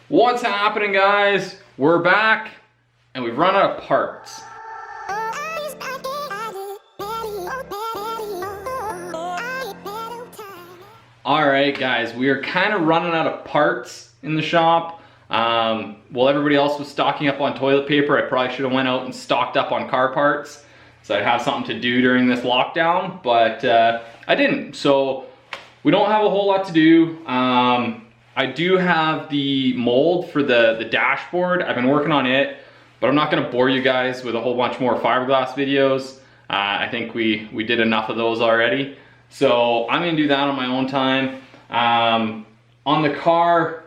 What's happening, guys? We're back and we've run out of parts. Alright guys, we are kind of running out of parts in the shop. While everybody else was stocking up on toilet paper, I probably should have went out and stocked up on car parts so I'd have something to do during this lockdown, but I didn't. So we don't have a whole lot to do. I do have the mold for the dashboard. I've been working on it, but I'm not gonna bore you guys with a whole bunch more fiberglass videos. I think we did enough of those already. So I'm gonna do that on my own time. On the car,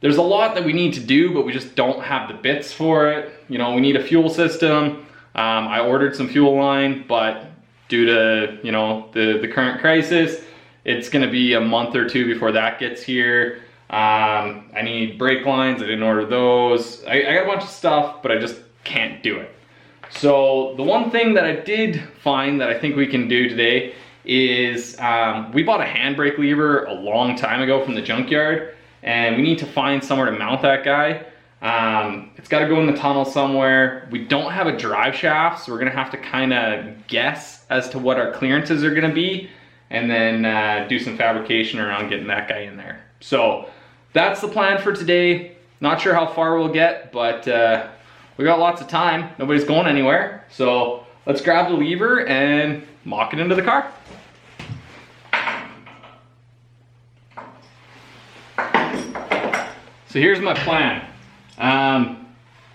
there's a lot that we need to do, but we just don't have the bits for it. You know, we need a fuel system. I ordered some fuel line, but due to, you know, the current crisis, it's gonna be a month or two before that gets here. I need brake lines, I didn't order those. I got a bunch of stuff, but I just can't do it. So the one thing that I did find that I think we can do today is we bought a handbrake lever a long time ago from the junkyard, and we need to find somewhere to mount that guy. It's got to go in the tunnel somewhere. We don't have a drive shaft, so we're gonna have to kind of guess as to what our clearances are gonna be, and then do some fabrication around getting that guy in there. So that's the plan for today. Not sure how far we'll get, but we got lots of time. Nobody's going anywhere. So let's grab the lever and mock it into the car. So here's my plan.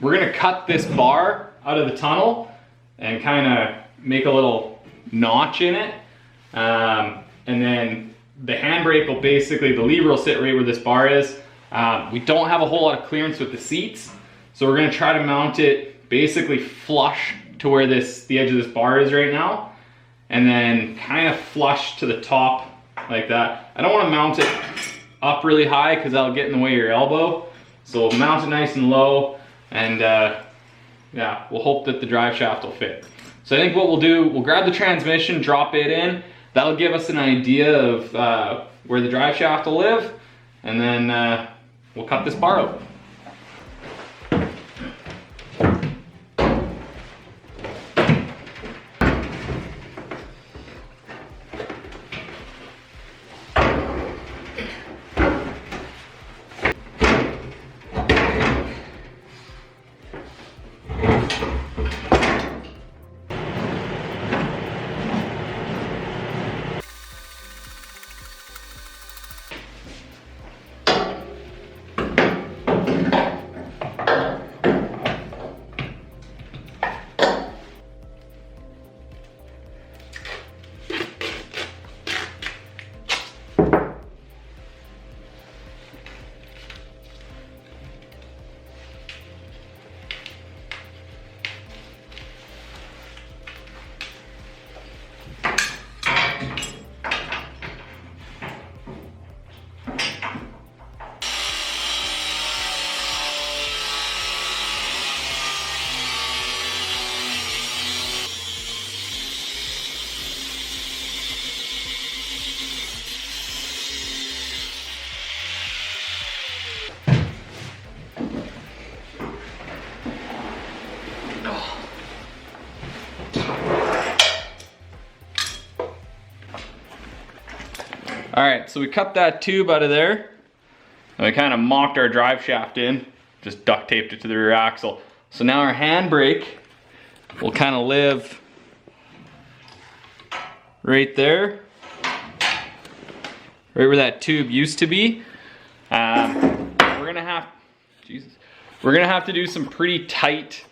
We're gonna cut this bar out of the tunnel and kind of make a little notch in it. And then the handbrake will basically, the lever will sit right where this bar is. We don't have a whole lot of clearance with the seats, so we're gonna try to mount it basically flush to where the edge of this bar is right now, and then kind of flush to the top like that. I don't want to mount it up really high because that'll get in the way of your elbow. So we'll mount it nice and low, and yeah, we'll hope that the drive shaft will fit. So I think what we'll do, we'll grab the transmission, drop it in. That'll give us an idea of where the drive shaft will live, and then we'll cut this bar out. All right, so we cut that tube out of there, and we kind of mocked our drive shaft in, just duct taped it to the rear axle. So now our handbrake will kind of live right there, right where that tube used to be. We're gonna have to do some pretty tight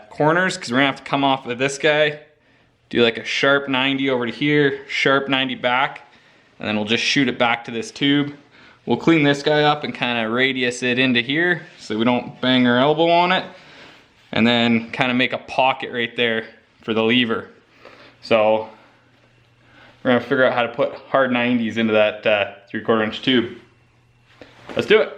corners, because we're gonna have to come off of this guy, do like a sharp 90 over to here, sharp 90 back, and then we'll just shoot it back to this tube. We'll clean this guy up and kind of radius it into here so we don't bang our elbow on it, and then kind of make a pocket right there for the lever. So we're gonna figure out how to put hard 90s into that 3/4 inch tube. Let's do it.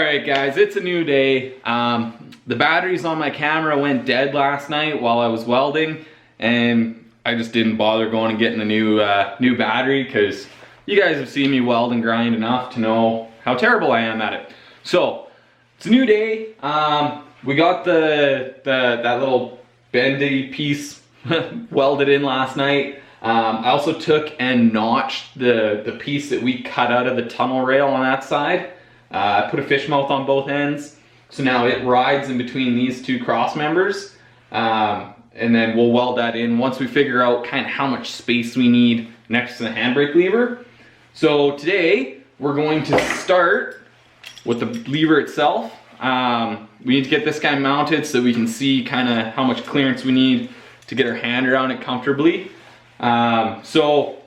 Alright guys, it's a new day. The batteries on my camera went dead last night while I was welding, and I just didn't bother going and getting a new battery because you guys have seen me weld and grind enough to know how terrible I am at it. So, it's a new day. We got that little bendy piece welded in last night. I also took and notched the piece that we cut out of the tunnel rail on that side. I put a fish mouth on both ends, so now it rides in between these two cross members, and then we'll weld that in once we figure out kind of how much space we need next to the handbrake lever. So today we're going to start with the lever itself. We need to get this guy mounted so we can see kind of how much clearance we need to get our hand around it comfortably. So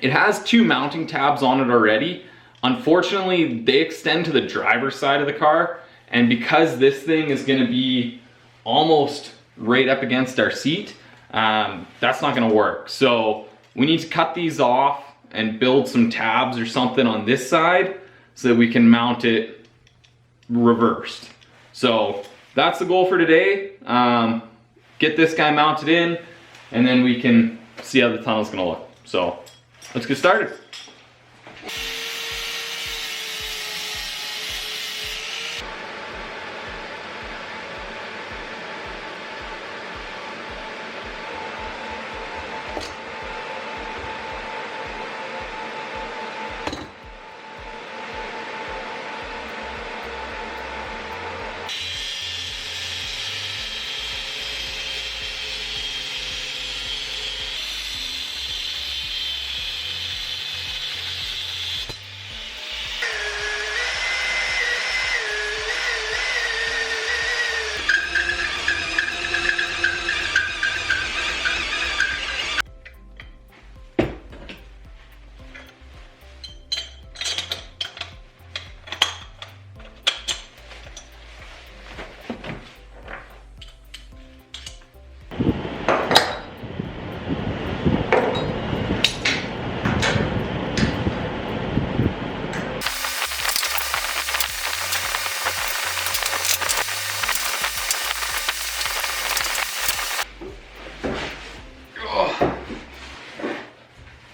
it has two mounting tabs on it already. Unfortunately, they extend to the driver's side of the car, and because this thing is going to be almost right up against our seat, that's not going to work. So we need to cut these off and build some tabs or something on this side so that we can mount it reversed. So that's the goal for today. Get this guy mounted in, and then we can see how the tunnel's going to look. So let's get started.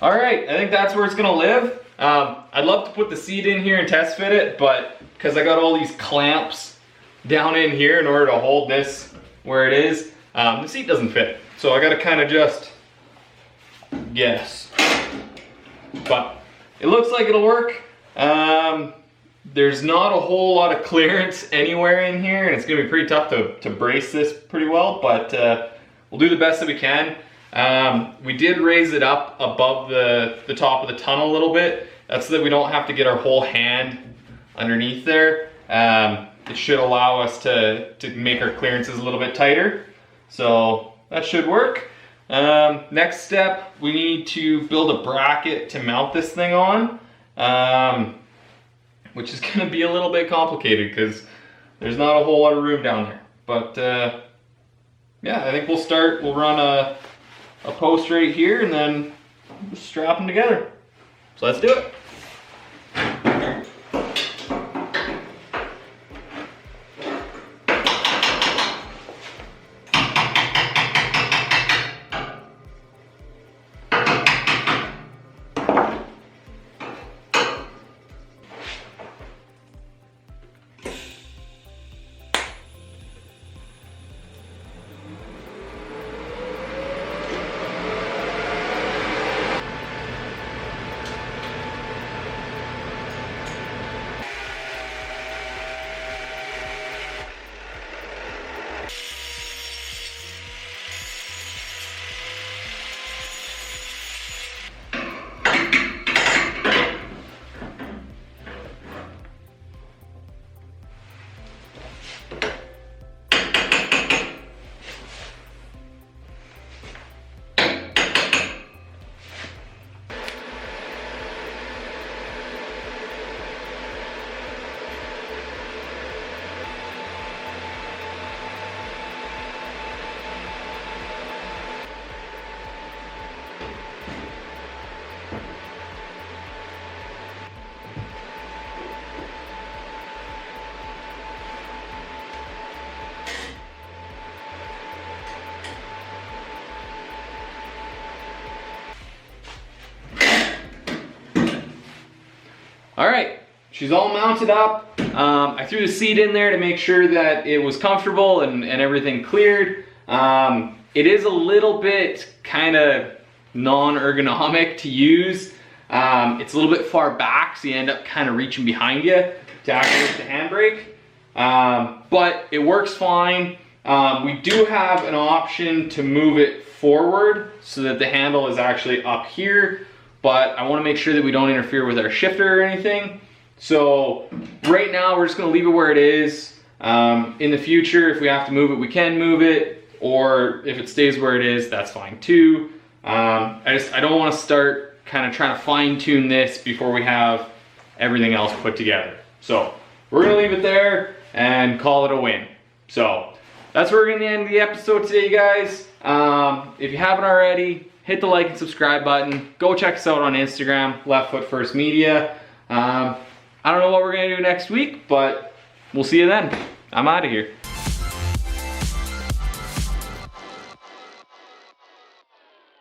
All right, I think that's where it's gonna live. I'd love to put the seat in here and test fit it, but because I got all these clamps down in here in order to hold this where it is, the seat doesn't fit. So I gotta kind of just guess. But it looks like it'll work. There's not a whole lot of clearance anywhere in here, and it's gonna be pretty tough to brace this pretty well, but we'll do the best that we can. We did raise it up above the top of the tunnel a little bit. That's so that we don't have to get our whole hand underneath there. It should allow us to make our clearances a little bit tighter. So that should work. Next step, we need to build a bracket to mount this thing on, which is going to be a little bit complicated because there's not a whole lot of room down there. But yeah, I think we'll run a post right here and then just strap them together. So let's do it. she's all mounted up. I threw the seat in there to make sure that it was comfortable and everything cleared. It is a little bit kind of non-ergonomic to use. It's a little bit far back, so you end up kind of reaching behind you to activate the handbrake. But it works fine. We do have an option to move it forward so that the handle is actually up here, but I want to make sure that we don't interfere with our shifter or anything. So right now we're just going to leave it where it is. In the future, if we have to move it, we can move it, or if it stays where it is, that's fine too. I don't want to start kind of trying to fine tune this before we have everything else put together. So we're going to leave it there and call it a win. So that's where we're going to end the episode today, guys. If you haven't already, hit the like and subscribe button. Go check us out on Instagram, Left Foot First Media. I don't know what we're going to do next week, but we'll see you then. I'm out of here.